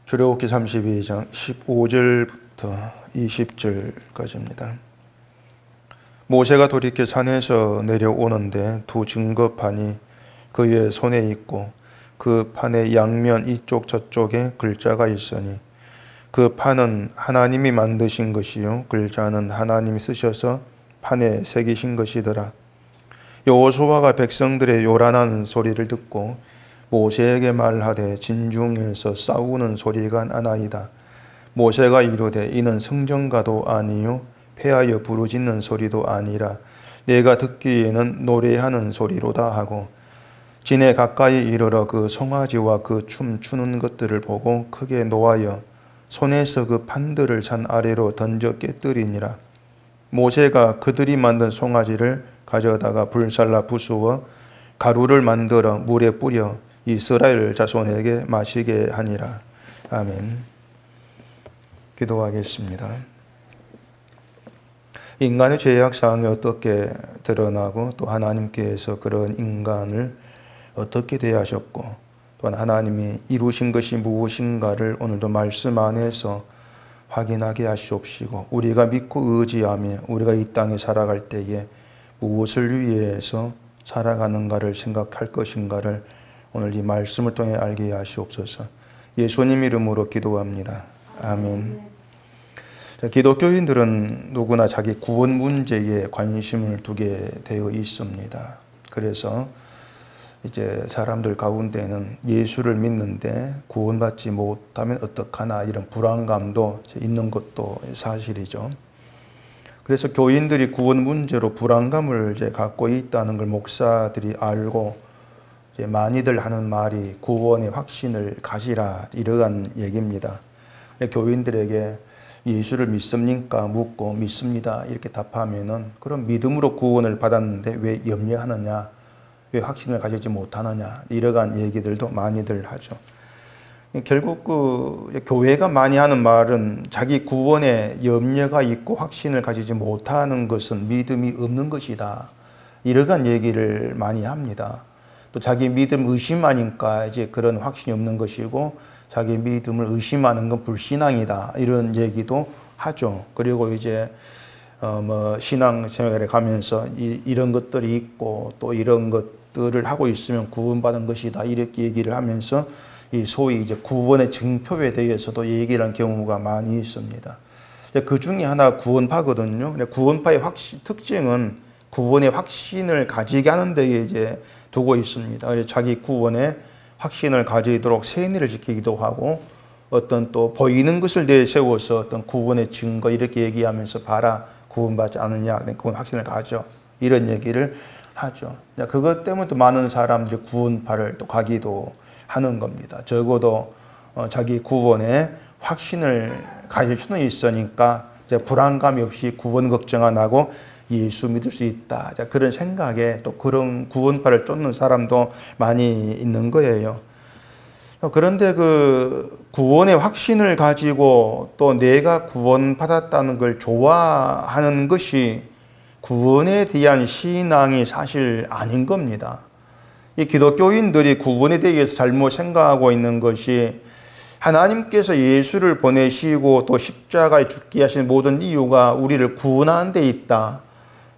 출애굽기 32장 15절부터 20절까지입니다. 모세가 돌이켜 산에서 내려오는데 두 증거판이 그의 손에 있고 그 판의 양면 이쪽 저쪽에 글자가 있으니 그 판은 하나님이 만드신 것이요 글자는 하나님이 쓰셔서 판에 새기신 것이더라. 여호수아가 백성들의 요란한 소리를 듣고 모세에게 말하되 진중에서 싸우는 소리가 나나이다. 모세가 이르되 이는 성전가도 아니요 패하여 부르짖는 소리도 아니라 내가 듣기에는 노래하는 소리로다 하고 진에 가까이 이르러 그 송아지와 그 춤추는 것들을 보고 크게 노하여 손에서 그 판들을 산 아래로 던져 깨뜨리니라. 모세가 그들이 만든 송아지를 가져다가 불살라 부수어 가루를 만들어 물에 뿌려 이스라엘 자손에게 마시게 하니라. 아멘. 기도하겠습니다. 인간의 죄악사항이 어떻게 드러나고 또 하나님께서 그런 인간을 어떻게 대하셨고 또한 하나님이 이루신 것이 무엇인가를 오늘도 말씀 안에서 확인하게 하시옵시고 우리가 믿고 의지하며 우리가 이 땅에 살아갈 때에 무엇을 위해서 살아가는가를 생각할 것인가를 오늘 이 말씀을 통해 알게 하시옵소서. 예수님 이름으로 기도합니다. 아멘. 기독교인들은 누구나 자기 구원 문제에 관심을 두게 되어 있습니다. 그래서 이제 사람들 가운데는 예수를 믿는데 구원받지 못하면 어떡하나 이런 불안감도 있는 것도 사실이죠. 그래서 교인들이 구원 문제로 불안감을 이제 갖고 있다는 걸 목사들이 알고 이제 많이들 하는 말이 구원의 확신을 가지라 이러한 얘기입니다. 교인들에게 예수를 믿습니까? 묻고 믿습니다 이렇게 답하면은 그럼 믿음으로 구원을 받았는데 왜 염려하느냐? 왜 확신을 가지지 못하느냐? 이러한 얘기들도 많이들 하죠. 결국 그 교회가 많이 하는 말은 자기 구원에 염려가 있고 확신을 가지지 못하는 것은 믿음이 없는 것이다. 이러한 얘기를 많이 합니다. 또 자기 믿음 의심하니까 이제 그런 확신이 없는 것이고 자기 믿음을 의심하는 건 불신앙이다. 이런 얘기도 하죠. 그리고 이제 신앙생활에 가면서 이런 것들이 있고 또 이런 것들을 하고 있으면 구원받은 것이다. 이렇게 얘기를 하면서 이 소위 이제 구원의 증표에 대해서도 얘기를 한 경우가 많이 있습니다. 그 중에 하나 구원파거든요. 구원파의 특징은 구원의 확신을 가지게 하는 데에 이제 두고 있습니다. 그래서 자기 구원에 확신을 가지도록 세뇌를 지키기도 하고 어떤 또 보이는 것을 내세워서 어떤 구원의 증거 이렇게 얘기하면서 봐라 구원받지 않느냐 구원 확신을 가져 이런 얘기를 하죠. 그것 때문에 또 많은 사람들이 구원파를 또 가기도 하는 겁니다. 적어도 자기 구원에 확신을 가질 수는 있으니까 이제 불안감이 없이 구원 걱정 안 하고 예수 믿을 수 있다. 그런 생각에 또 그런 구원파를 쫓는 사람도 많이 있는 거예요. 그런데 그 구원의 확신을 가지고 또 내가 구원받았다는 걸 좋아하는 것이 구원에 대한 신앙이 사실 아닌 겁니다. 이 기독교인들이 구원에 대해서 잘못 생각하고 있는 것이 하나님께서 예수를 보내시고 또 십자가에 죽게 하신 모든 이유가 우리를 구원하는 데 있다.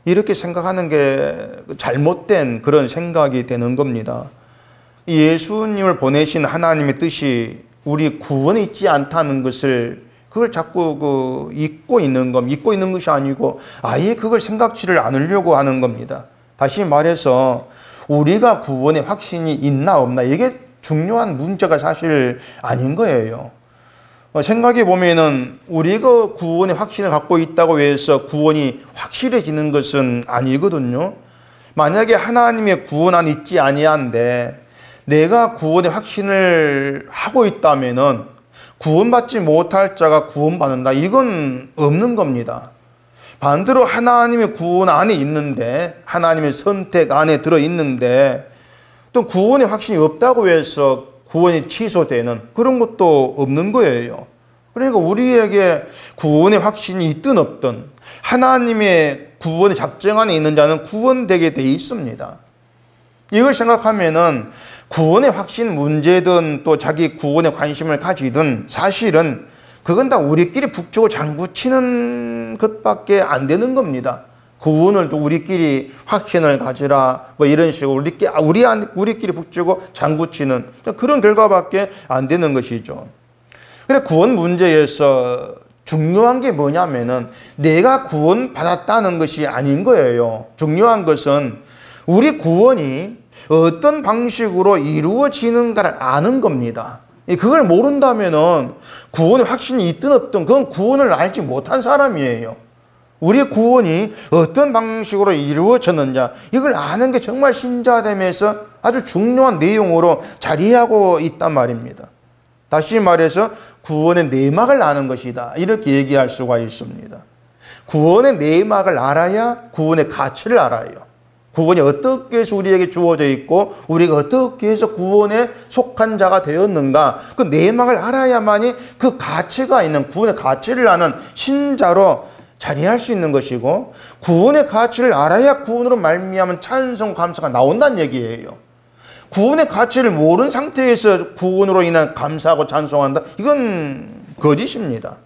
이렇게 생각하는 게 잘못된 그런 생각이 되는 겁니다. 예수님을 보내신 하나님의 뜻이 우리 구원에 있지 않다는 것을 그걸 자꾸 잊고 있는 것이 아니고 아예 그걸 생각지를 않으려고 하는 겁니다. 다시 말해서 우리가 구원의 확신이 있나 없나 이게 중요한 문제가 사실 아닌 거예요. 생각해 보면은 우리가 구원의 확신을 갖고 있다고 해서 구원이 확실해지는 것은 아니거든요. 만약에 하나님의 구원 안에 있지 아니한데 내가 구원의 확신을 하고 있다면은 구원받지 못할 자가 구원받는다. 이건 없는 겁니다. 반대로 하나님의 구원 안에 있는데 하나님의 선택 안에 들어 있는데 또 구원의 확신이 없다고 해서 구원이 취소되는 그런 것도 없는 거예요. 그러니까 우리에게 구원의 확신이 있든 없든 하나님의 구원의 작정 안에 있는 자는 구원되게 돼 있습니다. 이걸 생각하면은 구원의 확신 문제든 또 자기 구원에 관심을 가지든 사실은 그건 다 우리끼리 북치고 장구치는 것밖에 안 되는 겁니다. 구원을 또 우리끼리 확신을 가지라 뭐 이런 식으로 우리끼리 북치고 장구치는 그런 결과밖에 안 되는 것이죠. 그래 구원 문제에서 중요한 게 뭐냐면은 내가 구원 받았다는 것이 아닌 거예요. 중요한 것은 우리 구원이 어떤 방식으로 이루어지는가를 아는 겁니다. 그걸 모른다면은 구원의 확신이 있든 없든 그건 구원을 알지 못한 사람이에요. 우리의 구원이 어떤 방식으로 이루어졌는지 이걸 아는 게 정말 신자됨에서 아주 중요한 내용으로 자리하고 있단 말입니다. 다시 말해서 구원의 내막을 아는 것이다. 이렇게 얘기할 수가 있습니다. 구원의 내막을 알아야 구원의 가치를 알아요. 구원이 어떻게 해서 우리에게 주어져 있고 우리가 어떻게 해서 구원에 속한 자가 되었는가 그 내막을 알아야만이 그 가치가 있는 구원의 가치를 아는 신자로 자리할 수 있는 것이고 구원의 가치를 알아야 구원으로 말미암은 찬송 감사가 나온다는 얘기예요. 구원의 가치를 모르는 상태에서 구원으로 인한 감사하고 찬송한다? 이건 거짓입니다.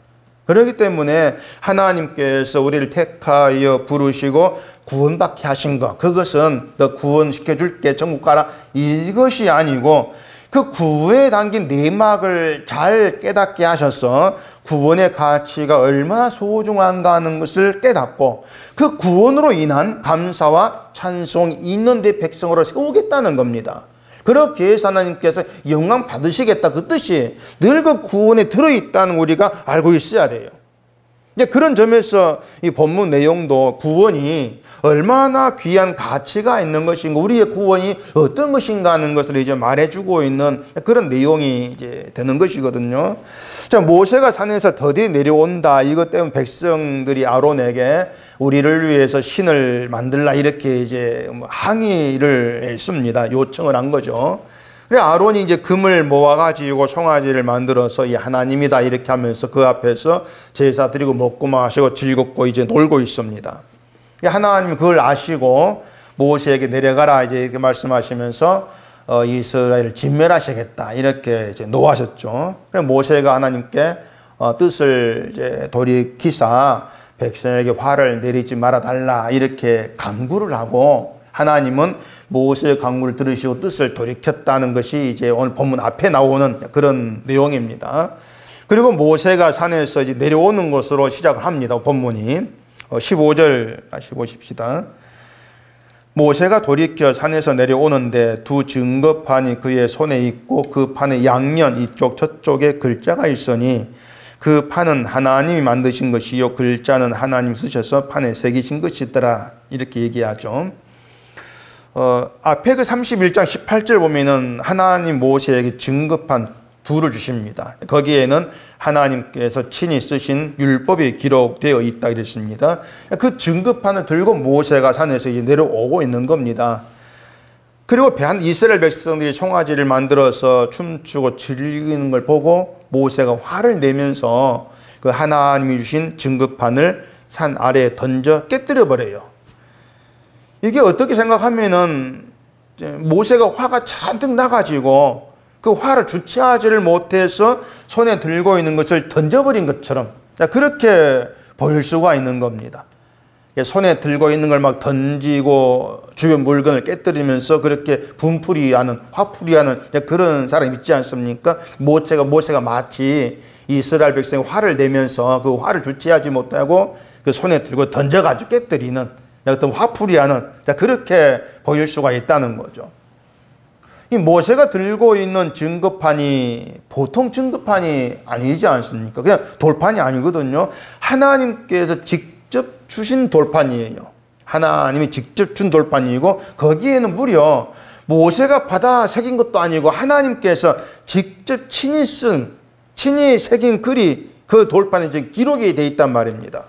그렇기 때문에 하나님께서 우리를 택하여 부르시고 구원받게 하신 것, 그것은 너 구원시켜줄게 천국 가라 이것이 아니고 그 구원에 담긴 내막을 잘 깨닫게 하셔서 구원의 가치가 얼마나 소중한가 하는 것을 깨닫고 그 구원으로 인한 감사와 찬송이 있는 데 백성으로 세우겠다는 겁니다. 그렇게 해서 하나님께서 영광 받으시겠다 그 뜻이 늘 그 구원에 들어있다는 우리가 알고 있어야 돼요. 이제 그런 점에서 이 본문 내용도 구원이 얼마나 귀한 가치가 있는 것인가, 우리의 구원이 어떤 것인가 하는 것을 이제 말해주고 있는 그런 내용이 이제 되는 것이거든요. 자, 모세가 산에서 더디 내려온다. 이것 때문에 백성들이 아론에게 우리를 위해서 신을 만들라 이렇게 이제 항의를 했습니다. 요청을 한 거죠. 그래 아론이 이제 금을 모아가지고 송아지를 만들어서 이 하나님이다 이렇게 하면서 그 앞에서 제사 드리고 먹고 마시고 즐겁고 이제 놀고 있습니다. 하나님이 그걸 아시고 모세에게 내려가라 이제 이렇게 말씀하시면서 이스라엘을 진멸하시겠다 이렇게 이제 노하셨죠. 그래서 모세가 하나님께 뜻을 이제 돌이키사 백성에게 화를 내리지 말아 달라 이렇게 간구를 하고 하나님은 모세의 간구를 들으시고 뜻을 돌이켰다는 것이 이제 오늘 본문 앞에 나오는 그런 내용입니다. 그리고 모세가 산에서 이제 내려오는 것으로 시작합니다. 본문이 15절 다시 보십시다. 모세가 돌이켜 산에서 내려오는데 두 증거판이 그의 손에 있고 그 판의 양면 이쪽 저쪽에 글자가 있으니 그 판은 하나님이 만드신 것이요 글자는 하나님 쓰셔서 판에 새기신 것이더라 이렇게 얘기하죠. 앞에 그 31장 18절 보면은 하나님 모세에게 증거판 둘을 주십니다. 거기에는 하나님께서 친히 쓰신 율법이 기록되어 있다 이랬습니다. 그 증거판을 들고 모세가 산에서 이제 내려오고 있는 겁니다. 그리고 이스라엘 백성들이 송아지를 만들어서 춤추고 즐기는 걸 보고 모세가 화를 내면서 그 하나님이 주신 증거판을 산 아래에 던져 깨뜨려 버려요. 이게 어떻게 생각하면은 모세가 화가 잔뜩 나가지고 그 화를 주체하지를 못해서 손에 들고 있는 것을 던져버린 것처럼 그렇게 보일 수가 있는 겁니다. 손에 들고 있는 걸 막 던지고 주변 물건을 깨뜨리면서 그렇게 분풀이하는 화풀이하는 그런 사람 있지 않습니까? 모세가 마치 이스라엘 백성이 화를 내면서 그 화를 주체하지 못하고 그 손에 들고 던져가지고 깨뜨리는 어떤 화풀이하는 그렇게 보일 수가 있다는 거죠. 이 모세가 들고 있는 증거판이 보통 증거판이 아니지 않습니까? 그냥 돌판이 아니거든요. 하나님께서 직접 주신 돌판이에요. 하나님이 직접 준 돌판이고 거기에는 무려 모세가 받아 새긴 것도 아니고 하나님께서 직접 친히 새긴 글이 그 돌판에 지금 기록이 되어 있단 말입니다.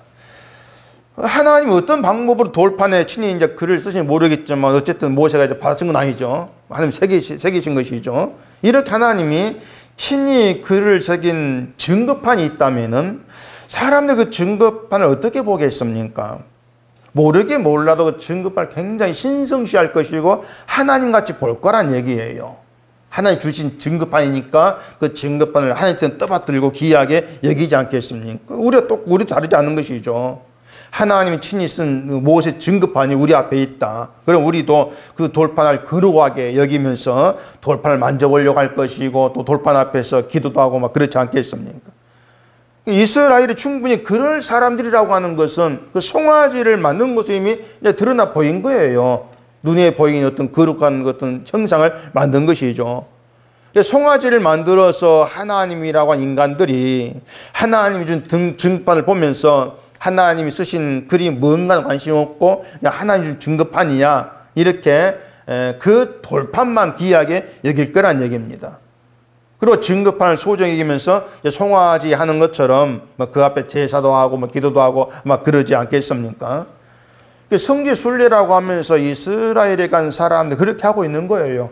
하나님이 어떤 방법으로 돌판에 친히 이제 글을 쓰시는지 모르겠지만 어쨌든 모세가 이제 받아 쓴 건 아니죠. 하나님 새기신 것이죠. 이렇게 하나님이 친히 글을 새긴 증거판이 있다면은 사람들 그 증거판을 어떻게 보겠습니까? 모르게 몰라도 그 증거판을 굉장히 신성시할 것이고 하나님같이 볼 거란 얘기예요. 하나님 주신 증거판이니까 그 증거판을 하나님께서 떠받들고 귀하게 여기지 않겠습니까? 우리도 다르지 않는 것이죠. 하나님이 친히 쓴 모세 증거판이 우리 앞에 있다. 그럼 우리도 그 돌판을 거룩하게 여기면서 돌판을 만져보려고 할 것이고 또 돌판 앞에서 기도도 하고 막 그렇지 않겠습니까? 이스라엘이 충분히 그럴 사람들이라고 하는 것은 그 송아지를 만든 것이 이미 이제 드러나 보인 거예요. 눈에 보이는 어떤 거룩한 어떤 형상을 만든 것이죠. 송아지를 만들어서 하나님이라고 한 인간들이 하나님이 준 증거판을 보면서 하나님이 쓰신 글이 뭔가 관심 없고 그냥 하나님 준 증거판이야 이렇게 그 돌판만 귀하게 여길 거란 얘기입니다. 그리고 증거판을 소중히 여기면서 송아지 하는 것처럼 그 앞에 제사도 하고 기도도 하고 막 그러지 않겠습니까? 성지순례라고 하면서 이스라엘에 간 사람들 그렇게 하고 있는 거예요.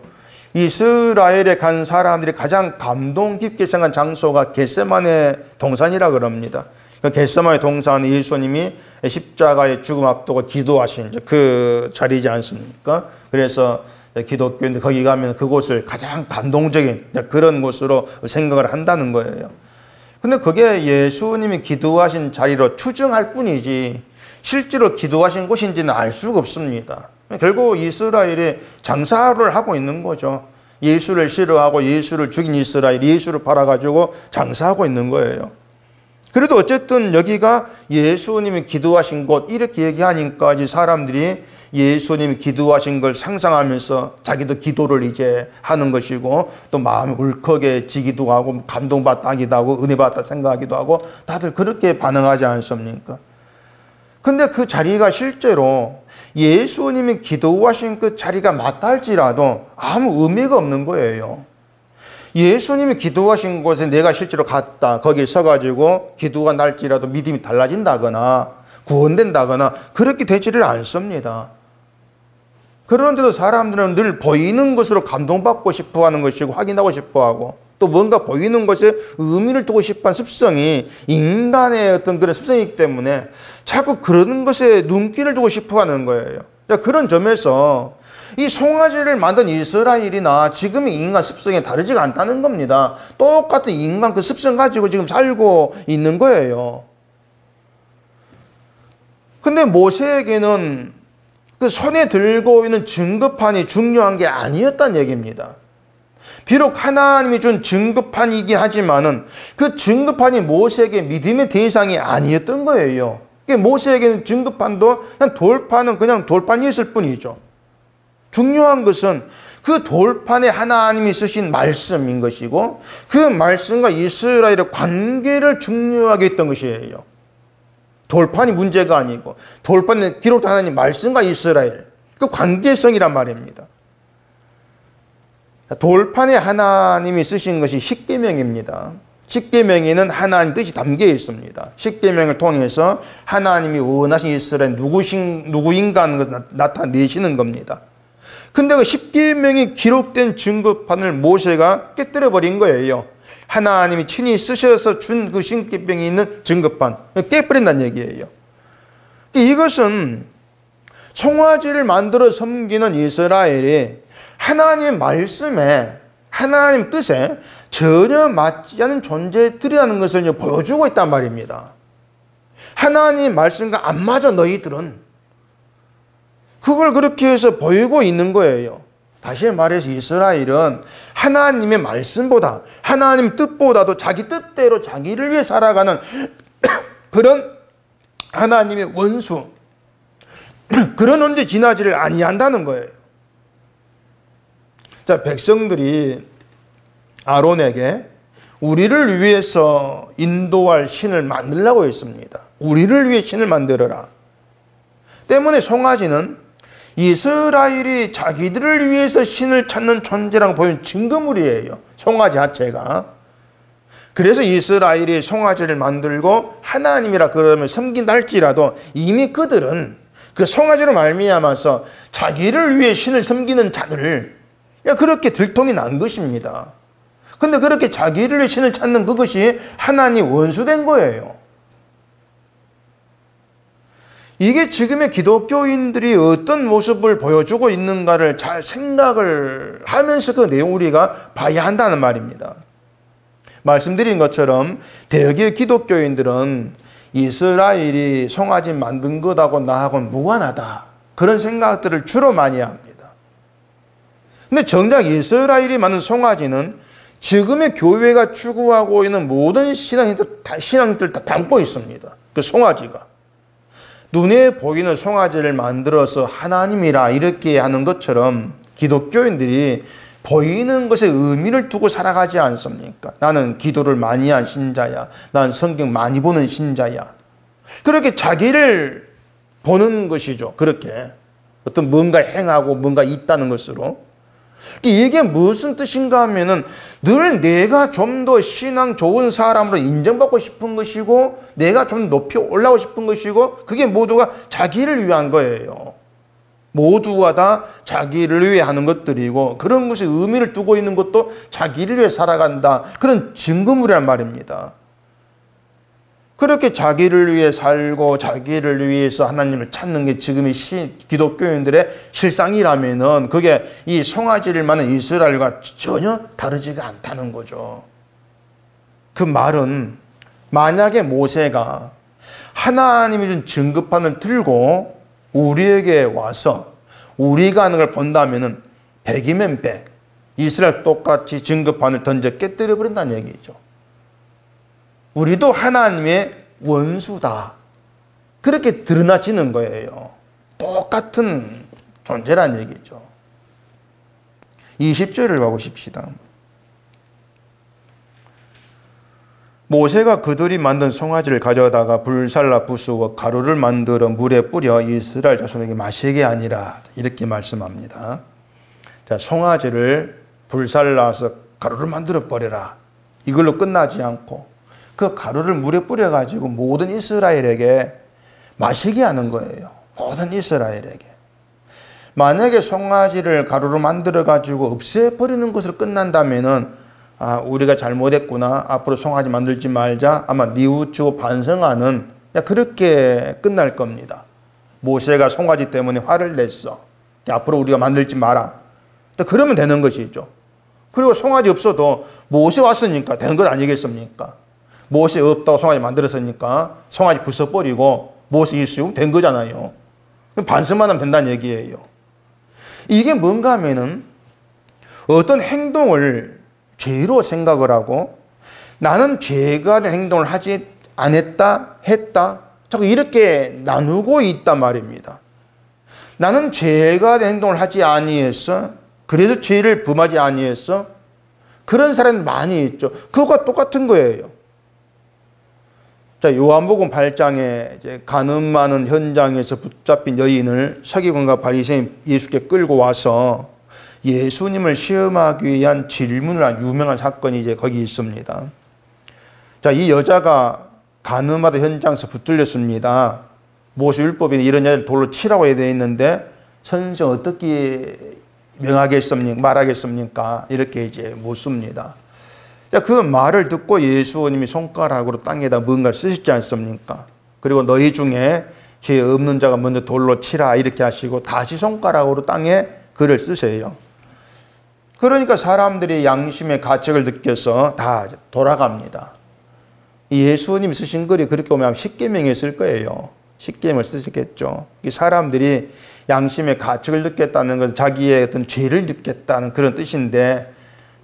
이스라엘에 간 사람들이 가장 감동 깊게 생각한 장소가 겟세마네 동산이라 그럽니다. 겟세마네 동산은 예수님이 십자가의 죽음 앞두고 기도하신 그 자리지 않습니까? 그래서 기독교인들 거기 가면 그곳을 가장 감동적인 그런 곳으로 생각을 한다는 거예요. 근데 그게 예수님이 기도하신 자리로 추정할 뿐이지 실제로 기도하신 곳인지는 알 수가 없습니다. 결국 이스라엘이 장사를 하고 있는 거죠. 예수를 싫어하고 예수를 죽인 이스라엘, 예수를 팔아가지고 장사하고 있는 거예요. 그래도 어쨌든 여기가 예수님이 기도하신 곳 이렇게 얘기하니까 이제 사람들이 예수님이 기도하신 걸 상상하면서 자기도 기도를 이제 하는 것이고 또 마음이 울컥해지기도 하고 감동받다 하기도 하고 은혜받다 생각하기도 하고 다들 그렇게 반응하지 않습니까? 근데 그 자리가 실제로 예수님이 기도하신 그 자리가 맞다 할지라도 아무 의미가 없는 거예요. 예수님이 기도하신 곳에 내가 실제로 갔다 거기에 서가지고 기도가 날지라도 믿음이 달라진다거나 구원된다거나 그렇게 되지를 않습니다. 그런데도 사람들은 늘 보이는 것으로 감동받고 싶어하는 것이고 확인하고 싶어하고 또 뭔가 보이는 것에 의미를 두고 싶어하는 습성이 인간의 어떤 그런 습성이기 때문에 자꾸 그런 것에 눈길을 두고 싶어하는 거예요. 그런 점에서 이 송아지를 만든 이스라엘이나 지금의 인간 습성이 다르지가 않다는 겁니다. 똑같은 인간 그 습성 가지고 지금 살고 있는 거예요. 근데 모세에게는 그 손에 들고 있는 증거판이 중요한 게 아니었다는 얘기입니다. 비록 하나님이 준 증거판이긴 하지만은 그 증거판이 모세에게 믿음의 대상이 아니었던 거예요. 모세에게는 증거판도 그냥 돌판은 그냥 돌판이었을 뿐이죠. 중요한 것은 그 돌판에 하나님이 쓰신 말씀인 것이고 그 말씀과 이스라엘의 관계를 중요하게 했던 것이에요. 돌판이 문제가 아니고 돌판에 기록된 하나님 말씀과 이스라엘 그 관계성이란 말입니다. 돌판에 하나님이 쓰신 것이 십계명입니다. 십계명에는 하나님 뜻이 담겨 있습니다. 십계명을 통해서 하나님이 원하신 이스라엘 누구인가 하는 것을 나타내시는 겁니다. 근데 그 십계명이 기록된 증거판을 모세가 깨뜨려 버린 거예요. 하나님이 친히 쓰셔서 준 그 십계명이 있는 증거판 깨버린다는 얘기예요. 이것은 송아지를 만들어 섬기는 이스라엘이 하나님의 말씀에 하나님 뜻에 전혀 맞지 않는 존재들이라는 것을 보여주고 있단 말입니다. 하나님의 말씀과 안 맞아 너희들은 그걸 그렇게 해서 보이고 있는 거예요. 다시 말해서 이스라엘은 하나님의 말씀보다 하나님 뜻보다도 자기 뜻대로 자기를 위해 살아가는 그런 하나님의 원수 그런 언제 지나지를 아니한다는 거예요. 자, 백성들이 아론에게 우리를 위해서 인도할 신을 만들라고 했습니다. 우리를 위해 신을 만들어라. 때문에 송아지는 이스라엘이 자기들을 위해서 신을 찾는 존재라고 보이는 증거물이에요. 송아지 자체가. 그래서 이스라엘이 송아지를 만들고 하나님이라 그러면 섬긴다 할지라도 이미 그들은 그 송아지로 말미암아서 자기를 위해 신을 섬기는 자들을 그렇게 들통이 난 것입니다. 근데 그렇게 자기를 위해 신을 찾는 그것이 하나님 원수된 거예요. 이게 지금의 기독교인들이 어떤 모습을 보여주고 있는가를 잘 생각을 하면서 그 내용을 우리가 봐야 한다는 말입니다. 말씀드린 것처럼 대개 기독교인들은 이스라엘이 송아지 만든 것하고 나하고는 무관하다, 그런 생각들을 주로 많이 합니다. 근데 정작 이스라엘이 만든 송아지는 지금의 교회가 추구하고 있는 모든 신앙들 다 담고 있습니다. 그 송아지가. 눈에 보이는 송아지를 만들어서 하나님이라 이렇게 하는 것처럼 기독교인들이 보이는 것에 의미를 두고 살아가지 않습니까? 나는 기도를 많이 한 신자야. 나는 성경 많이 보는 신자야. 그렇게 자기를 보는 것이죠. 그렇게 어떤 뭔가 행하고 뭔가 있다는 것으로. 이게 무슨 뜻인가 하면은 늘 내가 좀 더 신앙 좋은 사람으로 인정받고 싶은 것이고, 내가 좀 높이 올라오고 싶은 것이고, 그게 모두가 자기를 위한 거예요. 모두가 다 자기를 위해 하는 것들이고, 그런 것에 의미를 두고 있는 것도 자기를 위해 살아간다, 그런 증거물이란 말입니다. 그렇게 자기를 위해 살고 자기를 위해서 하나님을 찾는 게 지금의 기독교인들의 실상이라면은 그게 이 송아지를 만든 이스라엘과 전혀 다르지가 않다는 거죠. 그 말은 만약에 모세가 하나님이 준 증거판을 들고 우리에게 와서 우리가 하는 걸 본다면은 100이면 100 이스라엘 똑같이 증거판을 던져 깨뜨려 버린다는 얘기죠. 우리도 하나님의 원수다, 그렇게 드러나지는 거예요. 똑같은 존재란 얘기죠. 20절을 봐보십시다. 모세가 그들이 만든 송아지를 가져다가 불살라 부수고 가루를 만들어 물에 뿌려 이스라엘 자손에게 마시게 하니라, 이렇게 말씀합니다. 자, 송아지를 불살라서 가루를 만들어 버려라, 이걸로 끝나지 않고 그 가루를 물에 뿌려가지고 모든 이스라엘에게 마시게 하는 거예요. 모든 이스라엘에게. 만약에 송아지를 가루로 만들어가지고 없애버리는 것으로 끝난다면은, 아, 우리가 잘못했구나, 앞으로 송아지 만들지 말자, 아마 뉘우치고 반성하는, 그렇게 끝날 겁니다. 모세가 송아지 때문에 화를 냈어, 앞으로 우리가 만들지 마라, 그러면 되는 것이죠. 그리고 송아지 없어도 모세 왔으니까 되는 것 아니겠습니까? 모세 없다고 송아지 만들었으니까 송아지 부숴버리고 모세 있으면 된 거잖아요. 반성만 하면 된다는 얘기예요. 이게 뭔가 하면은 어떤 행동을 죄로 생각을 하고 나는 죄가 된 행동을 하지 않았다, 했다, 자꾸 이렇게 나누고 있단 말입니다. 나는 죄가 된 행동을 하지 아니했어, 그래서 죄를 범하지 아니했어, 그런 사람이 많이 있죠. 그것과 똑같은 거예요. 자, 요한복음 8장에 이제 가늠 많은 현장에서 붙잡힌 여인을 서기관과 바리새인이 예수께 끌고 와서 예수님을 시험하기 위한 질문을 한 유명한 사건이 이제 거기 있습니다. 자, 이 여자가 가늠하던 현장에서 붙들렸습니다. 모세율법에 이런 여자를 돌로 치라고 되어 있는데 선생 어떻게 명하겠습니까? 말하겠습니까? 이렇게 이제 묻습니다. 그 말을 듣고 예수님이 손가락으로 땅에다 뭔가를 쓰시지 않습니까? 그리고 너희 중에 죄 없는 자가 먼저 돌로 치라, 이렇게 하시고 다시 손가락으로 땅에 글을 쓰세요. 그러니까 사람들이 양심의 가책을 느껴서 다 돌아갑니다. 예수님이 쓰신 글이 그렇게 오면 십계명에 쓸 거예요. 십계명을 쓰시겠죠. 사람들이 양심의 가책을 느꼈다는 것은 자기의 어떤 죄를 느꼈다는 그런 뜻인데,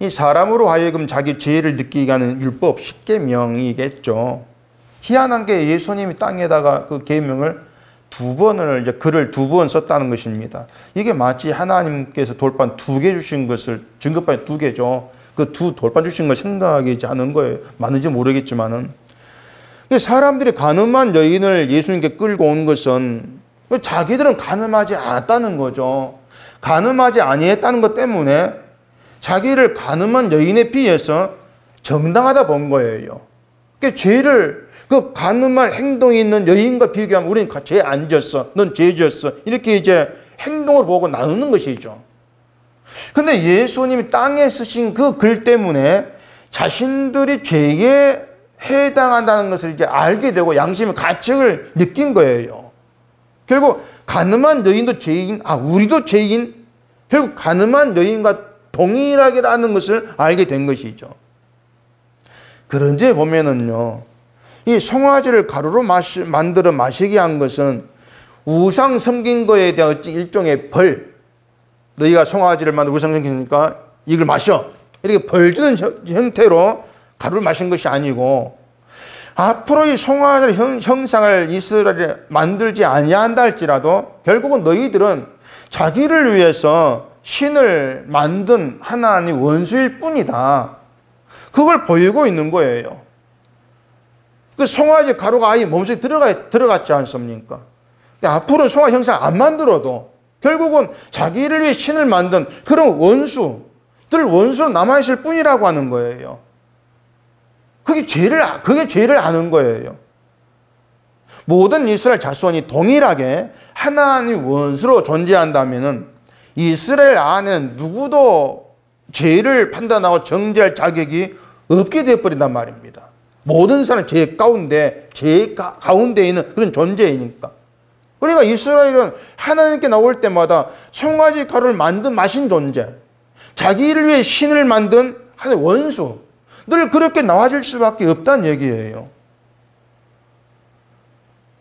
이 사람으로 하여금 자기 죄를 느끼게 하는 율법, 십계명이겠죠. 희한한 게 예수님이 땅에다가 그 계명을 이제 글을 2번 썼다는 것입니다. 이게 마치 하나님께서 돌판 2개 주신 것을, 증거판이 2개죠. 그 돌판 주신 걸 생각하지 않은 거예요. 맞는지 모르겠지만은. 사람들이 가늠한 여인을 예수님께 끌고 온 것은 자기들은 가늠하지 않았다는 거죠. 가늠하지 아니했다는 것 때문에 자기를 가늠한 여인에 비해서 정당하다 본 거예요. 그 가늠한 행동이 있는 여인과 비교하면 우리는 죄 안 졌어, 넌 죄 졌어, 이렇게 이제 행동을 보고 나누는 것이죠. 근데 예수님이 땅에 쓰신 그 글 때문에 자신들이 죄에 해당한다는 것을 이제 알게 되고 양심의 가책을 느낀 거예요. 결국 가늠한 여인도 죄인, 우리도 죄인, 결국 가늠한 여인과 동일하게라는 것을 알게 된 것이죠. 그런데 보면은요, 이 송아지를 가루로 만들어 마시게 한 것은 우상 섬긴 거에 대한 일종의 벌. 너희가 송아지를 만들어 우상 섬기니까 이걸 마셔. 이렇게 벌 주는 형태로 가루를 마신 것이 아니고, 앞으로 이 송아지의 형상을 이스라엘에 만들지 아니한다 할지라도 결국은 너희들은 자기를 위해서 신을 만든 하나님 원수일 뿐이다. 그걸 보이고 있는 거예요. 그 송아지 가루가 아예 몸속에 들어갔지 않습니까? 앞으로 송아지 형상 안 만들어도 결국은 자기를 위해 신을 만든 그런 원수로 남아있을 뿐이라고 하는 거예요. 그게 죄를 아는 거예요. 모든 이스라엘 자손이 동일하게 하나님 원수로 존재한다면은 이스라엘 안에는 누구도 죄를 판단하고 정죄할 자격이 없게 되어버린단 말입니다. 모든 사람 죄 가운데 있는 그런 존재이니까. 그러니까 이스라엘은 하나님께 나올 때마다 송아지 가루를 마신 존재, 자기를 위해 신을 만든 하나님의 원수, 늘 그렇게 나와질 수밖에 없다는 얘기예요.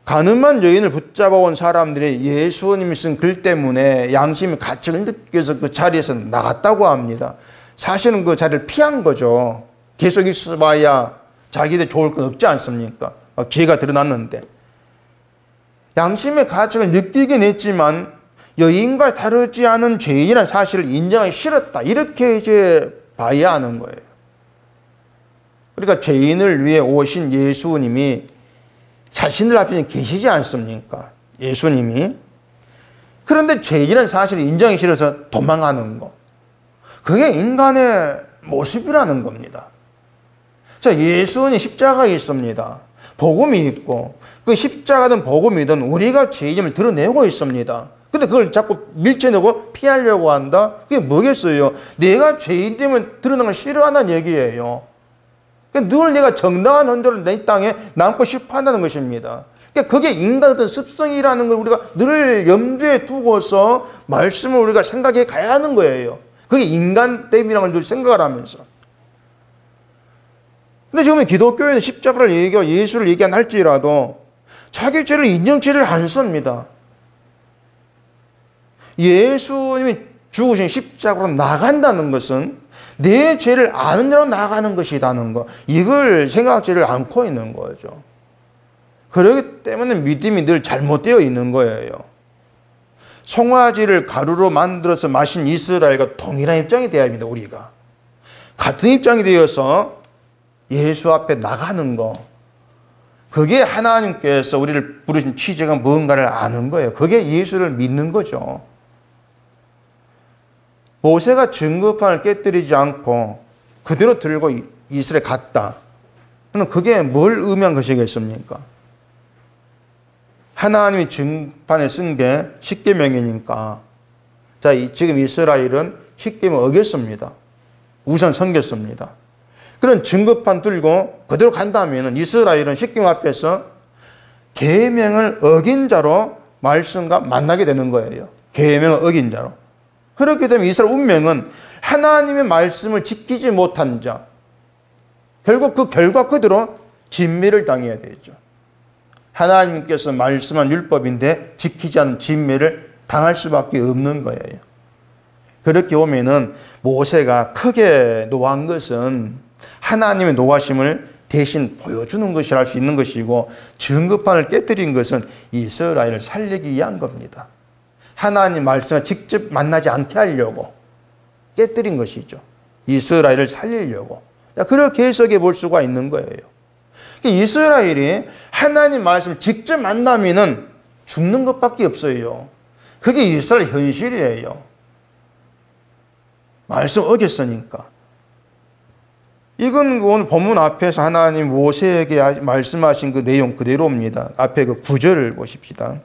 가늠한 여인을 붙잡아온 사람들이 예수님이 쓴 글 때문에 양심의 가책을 느껴서 그 자리에서 나갔다고 합니다. 사실은 그 자리를 피한 거죠. 계속 있어봐야 자기들 좋을 건 없지 않습니까? 죄가 드러났는데. 양심의 가책을 느끼긴 했지만 여인과 다르지 않은 죄인이라는 사실을 인정하기 싫었다. 이렇게 이제 봐야 하는 거예요. 그러니까 죄인을 위해 오신 예수님이 자신들 앞에 계시지 않습니까? 예수님이. 그런데 죄인은 사실을 인정하기 싫어서 도망하는 거. 그게 인간의 모습이라는 겁니다. 자, 예수님 십자가에 있습니다. 복음이 있고 그 십자가든 복음이든 우리가 죄인임을 드러내고 있습니다. 근데 그걸 자꾸 밀쳐내고 피하려고 한다? 그게 뭐겠어요? 내가 죄인됨을 드러내는 걸 싫어한다는 얘기예요. 늘 내가 정당한 헌조를 내 땅에 남고 싶어 한다는 것입니다. 그게 인간의 어떤 습성이라는 걸 우리가 늘 염두에 두고서 말씀을 우리가 생각해 가야 하는 거예요. 그게 인간됨이라는 걸 생각을 하면서. 근데 지금 기독교에는 십자가를 얘기하고 예수를 얘기 안 할지라도 자기 죄를 인정치를 않습니다. 예수님이 죽으신 십자가로 나간다는 것은 내 죄를 아는 자로 나가는 것이라는 거, 이걸 생각지를 않고 있는 거죠. 그렇기 때문에 믿음이 늘 잘못되어 있는 거예요. 송아지를 가루로 만들어서 마신 이스라엘과 동일한 입장이 되어야 합니다. 우리가 같은 입장이 되어서 예수 앞에 나가는 거, 그게 하나님께서 우리를 부르신 취지가 뭔가를 아는 거예요. 그게 예수를 믿는 거죠. 모세가 증거판을 깨뜨리지 않고 그대로 들고 이스라엘 갔다. 그게 뭘 의미한 것이겠습니까? 하나님이 증판에 쓴 게 십계명이니까. 자, 지금 이스라엘은 십계명 어겼습니다. 우선 섬겼습니다. 그런 증거판 들고 그대로 간다면 이스라엘은 십계명 앞에서 계명을 어긴 자로 말씀과 만나게 되는 거예요. 계명을 어긴 자로. 그렇게 되면 이스라엘 운명은 하나님의 말씀을 지키지 못한 자, 결국 그 결과 그대로 진멸을 당해야 되죠. 하나님께서 말씀한 율법인데 지키지 않은 진멸을 당할 수밖에 없는 거예요. 그렇게 보면은 모세가 크게 노한 것은 하나님의 노하심을 대신 보여주는 것이라 할 수 있는 것이고, 증거판을 깨뜨린 것은 이스라엘을 살리기 위한 겁니다. 하나님 말씀을 직접 만나지 않게 하려고 깨뜨린 것이죠. 이스라엘을 살리려고. 그렇게 해석해 볼 수가 있는 거예요. 이스라엘이 하나님 말씀을 직접 만나면은 죽는 것밖에 없어요. 그게 이스라엘 현실이에요. 말씀 어겼으니까. 이건 오늘 본문 앞에서 하나님 모세에게 말씀하신 그 내용 그대로입니다. 앞에 그 9절을 보십시다.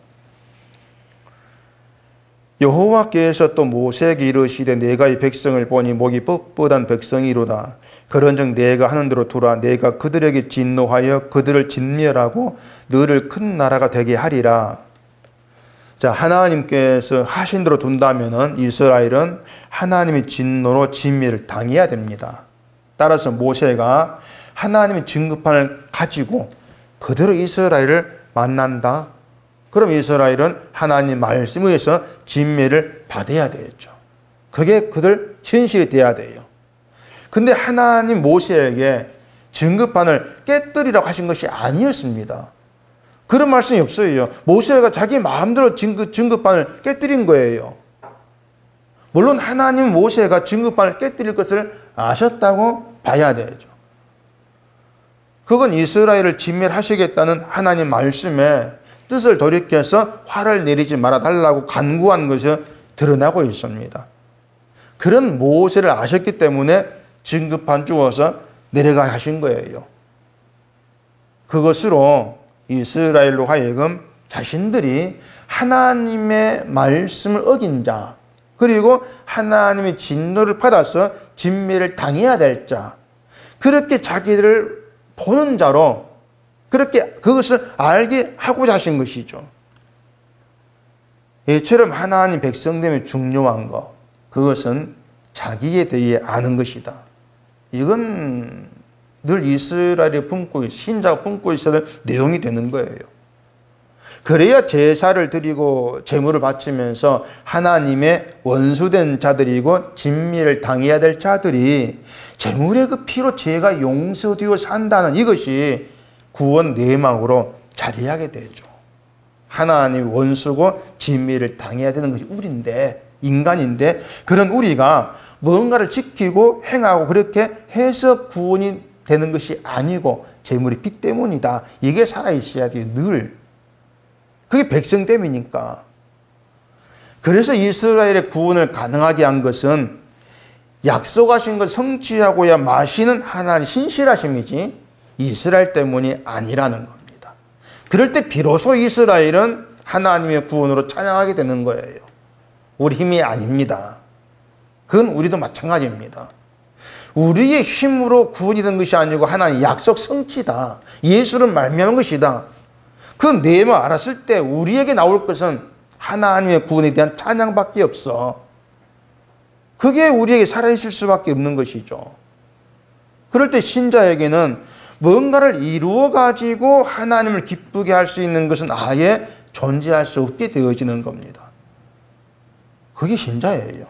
여호와께서 또 모세에게 이르시되 내가 이 백성을 보니 목이 뻣뻣한 백성이로다. 그런즉 내가 하는 대로 두라. 내가 그들에게 진노하여 그들을 진멸하고 너를 큰 나라가 되게 하리라. 자, 하나님께서 하신 대로 둔다면은 이스라엘은 하나님의 진노로 진미를 당해야 됩니다. 따라서 모세가 하나님의 증거판을 가지고 그대로 이스라엘을 만난다. 그럼 이스라엘은 하나님 말씀에 의해서 진미를 받아야 되겠죠. 그게 그들 현실이 돼야 돼요. 근데 하나님 모세에게 증거판을 깨뜨리라고 하신 것이 아니었습니다. 그런 말씀이 없어요. 모세가 자기 마음대로 증거판을 깨뜨린 거예요. 물론 하나님 모세가 증거판을 깨뜨릴 것을 아셨다고 봐야 되죠. 그건 이스라엘을 진멸하시겠다는 하나님 말씀에 뜻을 돌이켜서 화를 내리지 말아달라고 간구한 것이 드러나고 있습니다. 그런 모세를 아셨기 때문에 증거판 주어서 내려가 하신 거예요. 그것으로 이스라엘로 하여금 자신들이 하나님의 말씀을 어긴 자, 그리고 하나님의 진노를 받아서 진멸을 당해야 될 자, 그렇게 자기를 보는 자로 그렇게 그것을 알게 하고자 하신 것이죠. 이처럼 하나님 백성됨이 중요한 것, 그것은 자기에 대해 아는 것이다. 이건 늘 이스라엘이 신자가 품고 있어야 될 내용이 되는 거예요. 그래야 제사를 드리고 제물을 바치면서 하나님의 원수된 자들이고 진미를 당해야 될 자들이 제물의 그 피로 죄가 용서되어 산다는 이것이 구원 내막으로 자리하게 되죠. 하나님 원수고 진미를 당해야 되는 것이 우리인데, 인간인데, 그런 우리가 뭔가를 지키고 행하고 그렇게 해서 구원이 되는 것이 아니고 제물의 피 때문이다. 이게 살아있어야 돼요. 늘. 그게 백성됨이니까. 그래서 이스라엘의 구원을 가능하게 한 것은 약속하신 것 성취하고야 마시는 하나님의 신실하심이지 이스라엘 때문이 아니라는 겁니다. 그럴 때 비로소 이스라엘은 하나님의 구원으로 찬양하게 되는 거예요. 우리 힘이 아닙니다. 그건 우리도 마찬가지입니다. 우리의 힘으로 구원이 된 것이 아니고 하나님의 약속 성취다. 예수를 말미암은 것이다. 그 내용을 알았을 때 우리에게 나올 것은 하나님의 구원에 대한 찬양밖에 없어. 그게 우리에게 살아있을 수밖에 없는 것이죠. 그럴 때 신자에게는 뭔가를 이루어 가지고 하나님을 기쁘게 할 수 있는 것은 아예 존재할 수 없게 되어지는 겁니다. 그게 신자예요.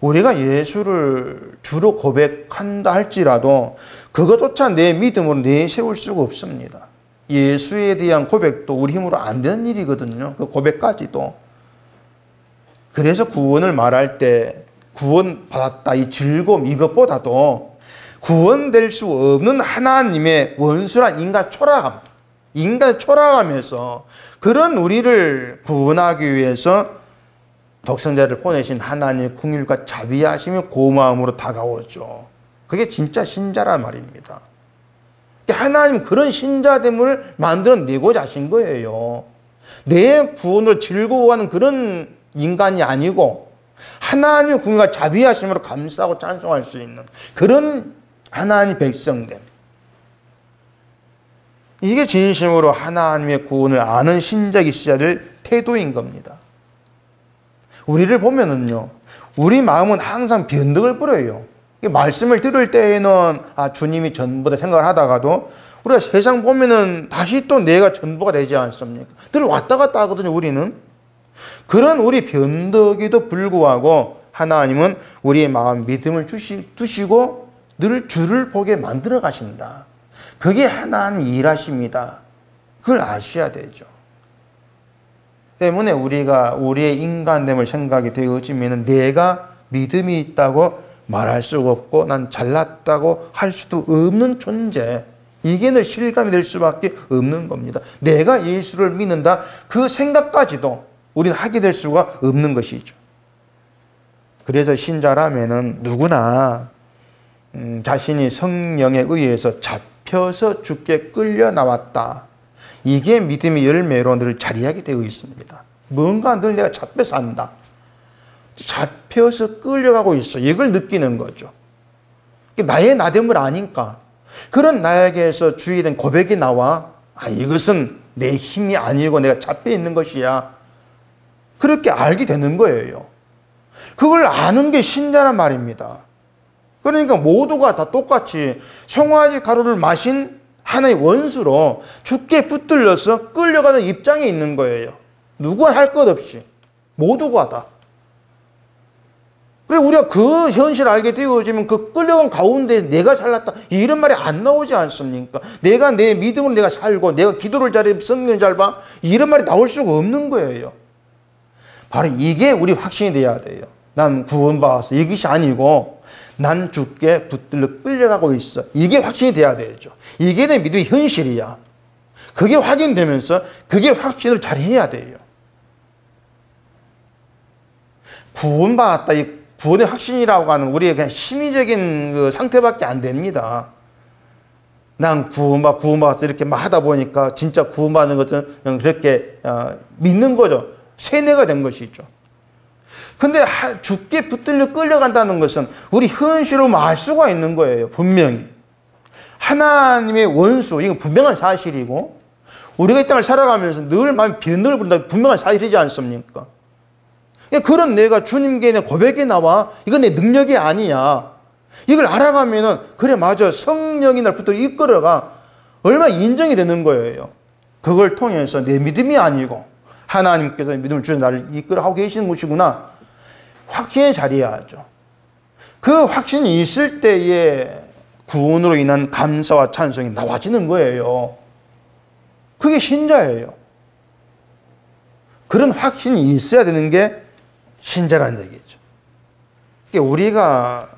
우리가 예수를 주로 고백한다 할지라도 그것조차 내 믿음으로 내세울 수가 없습니다. 예수에 대한 고백도 우리 힘으로 안 되는 일이거든요. 그 고백까지도. 그래서 구원을 말할 때 구원받았다 이 즐거움 이것보다도 구원될 수 없는 하나님의 원수란 인간 초라함, 인간의 초라함에서 그런 우리를 구원하기 위해서 독생자를 보내신 하나님의 긍휼과 자비하심이 고마움으로 다가오죠. 그게 진짜 신자란 말입니다. 하나님 그런 신자됨을 만들어내고자 하신 거예요. 내 구원을 즐거워하는 그런 인간이 아니고 하나님의 긍휼과 자비하심으로 감사하고 찬송할 수 있는 그런 하나님의 백성됨. 이게 진심으로 하나님의 구원을 아는 신자가 있어야 될 태도인 겁니다. 우리를 보면은요, 우리 마음은 항상 변덕을 부려요. 말씀을 들을 때에는 주님이 전부다 생각을 하다가도 우리가 세상 보면은 다시 또 내가 전부가 되지 않습니까? 늘 왔다 갔다 하거든요, 우리는. 그런 우리 변덕에도 불구하고 하나님은 우리의 마음 믿음을 두시고 늘 주를 보게 만들어 가신다. 그게 하나님 일하십니다. 그걸 아셔야 되죠. 때문에 우리가 우리의 인간됨을 생각이 되어지면 내가 믿음이 있다고 말할 수가 없고 난 잘났다고 할 수도 없는 존재. 이게 늘 실감이 될 수밖에 없는 겁니다. 내가 예수를 믿는다 그 생각까지도 우리는 하게 될 수가 없는 것이죠. 그래서 신자라면은 누구나 자신이 성령에 의해서 잡혀서 주께 끌려 나왔다. 이게 믿음의 열매로 늘 자리하게 되어 있습니다. 뭔가 늘 내가 잡혀서 한다. 잡혀서 끌려가고 있어. 이걸 느끼는 거죠. 나의 나됨을 아니까 그런 나에게서 주의된 고백이 나와 이것은 내 힘이 아니고 내가 잡혀 있는 것이야. 그렇게 알게 되는 거예요. 그걸 아는 게 신자란 말입니다. 그러니까 모두가 다 똑같이 송아지 가루를 마신 하나의 원수로 죽게 붙들려서 끌려가는 입장에 있는 거예요. 누가 할 것 없이 모두가 다. 그래 우리가 그 현실을 알게 되어지면 그 끌려간 가운데 내가 잘났다 이런 말이 안 나오지 않습니까? 내가 내 믿음으로 내가 살고 내가 기도를 잘해 성경 잘 봐 이런 말이 나올 수가 없는 거예요. 바로 이게 우리 확신이 돼야 돼요. 난 구원받았어 이것이 아니고 난 죽게 붙들려 끌려가고 있어. 이게 확신이 돼야 되죠. 이게 내 믿음의 현실이야. 그게 확인되면서 그게 확신을 잘 해야 돼요. 구원받았다. 이 구원의 확신이라고 하는 우리의 그냥 심리적인 그 상태밖에 안 됩니다. 난 구원받았어 이렇게 막 하다 보니까 진짜 구원받는 것은 그냥 그렇게 믿는 거죠. 세뇌가 된 것이죠. 근데 죽게 붙들려 끌려간다는 것은 우리 현실로 알 수가 있는 거예요. 분명히. 하나님의 원수, 이건 분명한 사실이고 우리가 이 땅을 살아가면서 늘 마음이 변덕을 부른다 분명한 사실이지 않습니까? 그런 내가 주님께 내 고백이 나와 이건 내 능력이 아니야. 이걸 알아가면은 그래 맞아 성령이 날 붙들어 이끌어가 얼마나 인정이 되는 거예요. 그걸 통해서 내 믿음이 아니고 하나님께서 믿음을 주셔서 나를 이끌어가고 계시는 것이구나. 확신에 자리해야죠. 그 확신이 있을 때에 구원으로 인한 감사와 찬송이 나와지는 거예요. 그게 신자예요. 그런 확신이 있어야 되는 게 신자라는 얘기죠. 우리가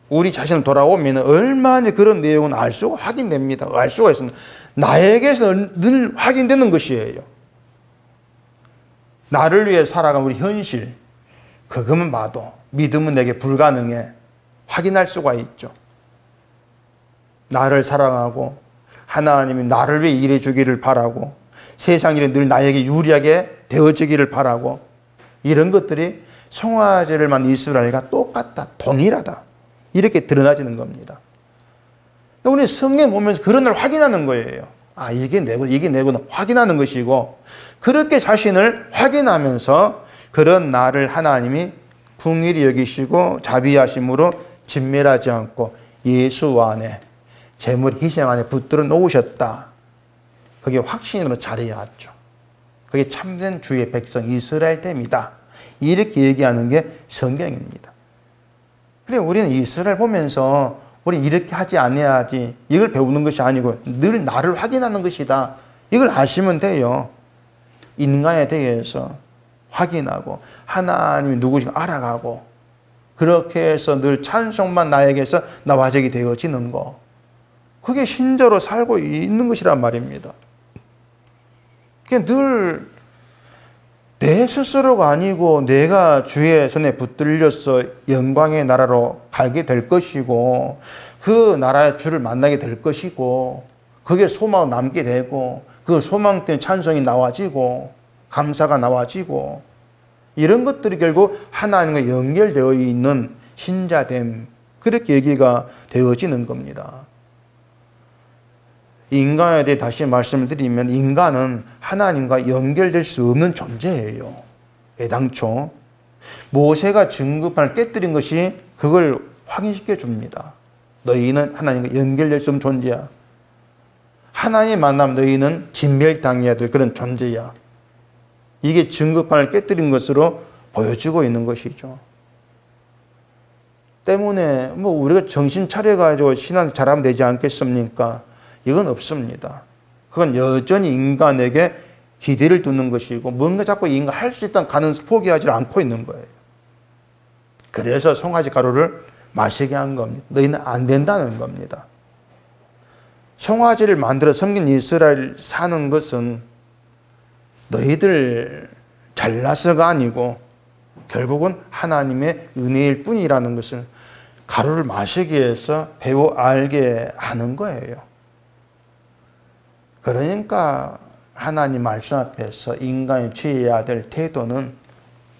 우리 자신을 돌아오면 얼마나 그런 내용은 알 수가 확인됩니다. 알 수가 있습니다. 나에게서 늘 확인되는 것이에요. 나를 위해 살아간 우리 현실 그것만 봐도 믿음은 내게 불가능해 확인할 수가 있죠. 나를 사랑하고 하나님이 나를 위해 일해 주기를 바라고 세상 일에 늘 나에게 유리하게 되어지기를 바라고 이런 것들이 송아지를 만든 이스라엘과 똑같다, 동일하다 이렇게 드러나지는 겁니다. 우리 성경 보면서 그런 걸 확인하는 거예요. 아 이게 내고 이게 내구나 확인하는 것이고 그렇게 자신을 확인하면서 그런 나를 하나님이 긍휼히 여기시고 자비하심으로 진멸하지 않고 예수 안에 재물 희생 안에 붙들어 놓으셨다. 그게 확신으로 자리해왔죠. 그게 참된 주의 백성 이스라엘 됨이다. 이렇게 얘기하는 게 성경입니다. 그래 우리는 이스라엘 보면서 우리 이렇게 하지 않아야지 이걸 배우는 것이 아니고 늘 나를 확인하는 것이다. 이걸 아시면 돼요. 인간에 대해서 확인하고 하나님이 누구신지 알아가고 그렇게 해서 늘 찬송만 나에게서 나와지게 되어지는 거. 그게 신자로 살고 있는 것이란 말입니다. 그게 늘 내 스스로가 아니고 내가 주의 손에 붙들려서 영광의 나라로 가게 될 것이고 그 나라의 주를 만나게 될 것이고 그게 소망으로 남게 되고 그 소망 때문에 찬송이 나와지고 감사가 나와지고 이런 것들이 결국 하나님과 연결되어 있는 신자됨 그렇게 얘기가 되어지는 겁니다. 인간에 대해 다시 말씀을 드리면 인간은 하나님과 연결될 수 없는 존재예요. 애당초 모세가 증거판을 깨뜨린 것이 그걸 확인시켜 줍니다. 너희는 하나님과 연결될 수 없는 존재야. 하나님 만나면 너희는 진멸당해야 될 그런 존재야. 이게 증거판을 깨뜨린 것으로 보여지고 있는 것이죠. 때문에 우리가 정신 차려가지고 신앙 잘하면 되지 않겠습니까? 이건 없습니다. 그건 여전히 인간에게 기대를 두는 것이고 뭔가 자꾸 인간 할 수 있다는 가능성을 포기하지 않고 있는 거예요. 그래서 송아지 가루를 마시게 한 겁니다. 너희는 안 된다는 겁니다. 송아지를 만들어 섬긴 이스라엘 사는 것은 너희들 잘나서가 아니고 결국은 하나님의 은혜일 뿐이라는 것을 가루를 마시기 위해서 배워 알게 하는 거예요. 그러니까 하나님 말씀 앞에서 인간이 취해야 될 태도는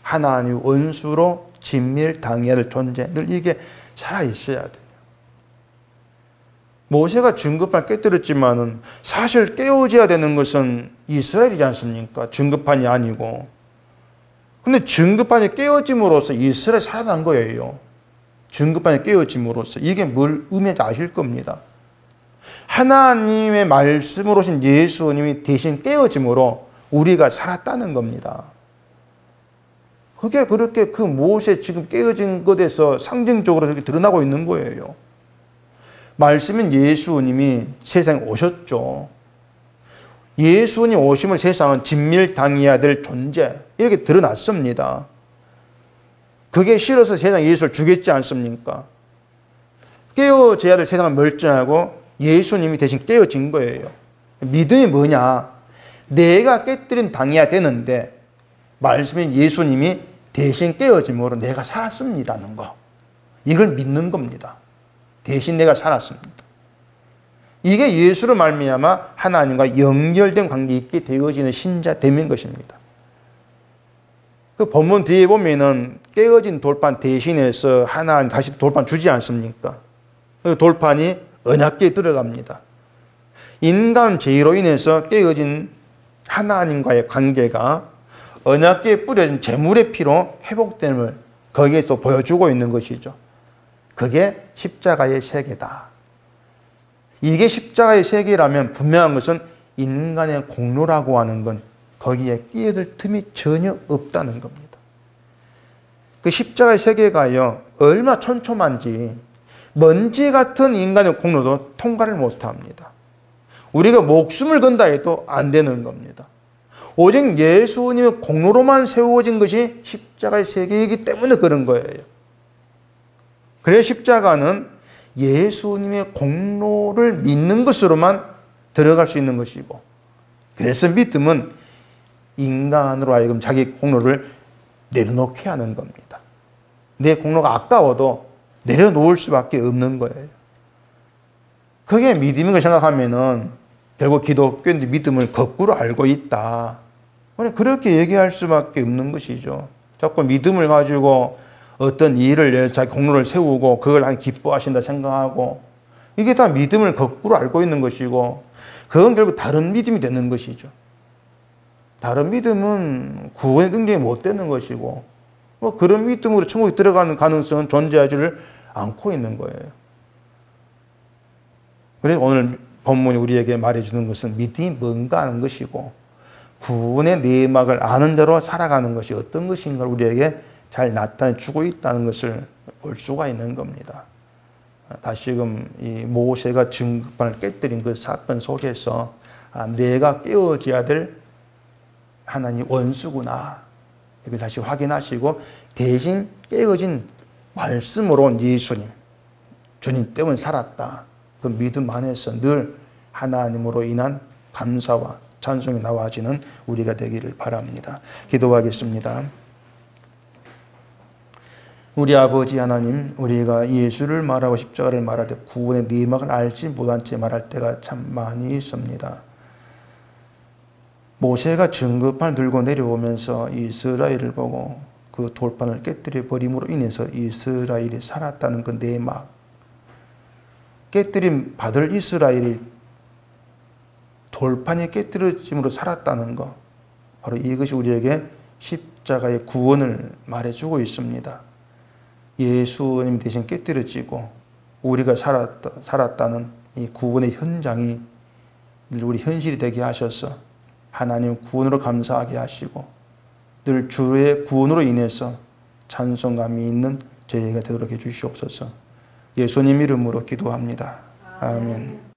하나님 원수로 진멸당해야 될 존재 늘 이게 살아있어야 돼요. 모세가 증거판을 깨뜨렸지만은 사실 깨어져야 되는 것은 이스라엘이지 않습니까? 증거판이 아니고. 근데 증거판이 깨어짐으로써 이스라엘이 살아난 거예요. 증거판이 깨어짐으로써. 이게 뭘 의미하는지 아실 겁니다. 하나님의 말씀으로 오신 예수님이 대신 깨어짐으로 우리가 살았다는 겁니다. 그게 그렇게 그 모세 지금 깨어진 것에서 상징적으로 이렇게 드러나고 있는 거예요. 말씀인 예수님이 세상에 오셨죠. 예수님 오심을 세상은 진멸당해야 될 존재 이렇게 드러났습니다. 그게 싫어서 세상 예수를 죽였지 않습니까? 깨어져야 될 세상을 멸종하고 예수님이 대신 깨어진 거예요. 믿음이 뭐냐? 내가 깨뜨림 당해야 되는데 말씀인 예수님이 대신 깨어짐으로 내가 살았습니다는 거. 이걸 믿는 겁니다. 대신 내가 살았습니다. 이게 예수로 말미암아 하나님과 연결된 관계 있게 되어지는 신자됨인 것입니다. 그 본문 뒤에 보면은 깨어진 돌판 대신해서 하나님 다시 돌판 주지 않습니까? 그 돌판이 언약궤에 들어갑니다. 인간 죄로 인해서 깨어진 하나님과의 관계가 언약궤에 뿌려진 제물의 피로 회복됨을 거기에 또 보여주고 있는 것이죠. 그게 십자가의 세계다. 이게 십자가의 세계라면 분명한 것은 인간의 공로라고 하는 건 거기에 끼어들 틈이 전혀 없다는 겁니다. 그 십자가의 세계가요, 얼마나 촘촘한지 먼지 같은 인간의 공로도 통과를 못합니다. 우리가 목숨을 건다 해도 안 되는 겁니다. 오직 예수님의 공로로만 세워진 것이 십자가의 세계이기 때문에 그런 거예요. 그래서 십자가는 예수님의 공로를 믿는 것으로만 들어갈 수 있는 것이고, 그래서 믿음은 인간으로 하여금 자기 공로를 내려놓게 하는 겁니다. 내 공로가 아까워도 내려놓을 수밖에 없는 거예요. 그게 믿음인 걸 생각하면은 결국 기독교인들이 믿음을 거꾸로 알고 있다. 그렇게 얘기할 수밖에 없는 것이죠. 자꾸 믿음을 가지고 어떤 일을 위해 자기 공로를 세우고 그걸 기뻐하신다 생각하고, 이게 다 믿음을 거꾸로 알고 있는 것이고, 그건 결국 다른 믿음이 되는 것이죠. 다른 믿음은 구원의 능력이 못 되는 것이고, 그런 믿음으로 천국에 들어가는 가능성은 존재하지를 않고 있는 거예요. 그래서 오늘 본문이 우리에게 말해주는 것은 믿음이 뭔가 하는 것이고, 구원의 내막을 아는 자로 살아가는 것이 어떤 것인가를 우리에게 잘 나타내 주고 있다는 것을 볼 수가 있는 겁니다. 다시금 이 모세가 증거판을 깨뜨린 그 사건 속에서 내가 깨어져야 될 하나님 원수구나, 이걸 다시 확인하시고 대신 깨어진 말씀으로 온 예수님, 주님 때문에 살았다. 그 믿음 안에서 늘 하나님으로 인한 감사와 찬송이 나와지는 우리가 되기를 바랍니다. 기도하겠습니다. 우리 아버지 하나님, 우리가 예수를 말하고 십자가를 말할 때 구원의 내막을 알지 못한 채 말할 때가 참 많이 있습니다. 모세가 증거판 들고 내려오면서 이스라엘을 보고 그 돌판을 깨뜨려 버림으로 인해서 이스라엘이 살았다는 그 내막, 깨뜨림 받을 이스라엘이 돌판이 깨뜨려짐으로 살았다는 것, 바로 이것이 우리에게 십자가의 구원을 말해주고 있습니다. 예수님 대신 깨뜨려지고 우리가 살았다는 이 구원의 현장이 늘 우리 현실이 되게 하셔서 하나님 구원으로 감사하게 하시고 늘 주의 구원으로 인해서 찬송감이 있는 저희가 되도록 해주시옵소서. 예수님 이름으로 기도합니다. 아멘.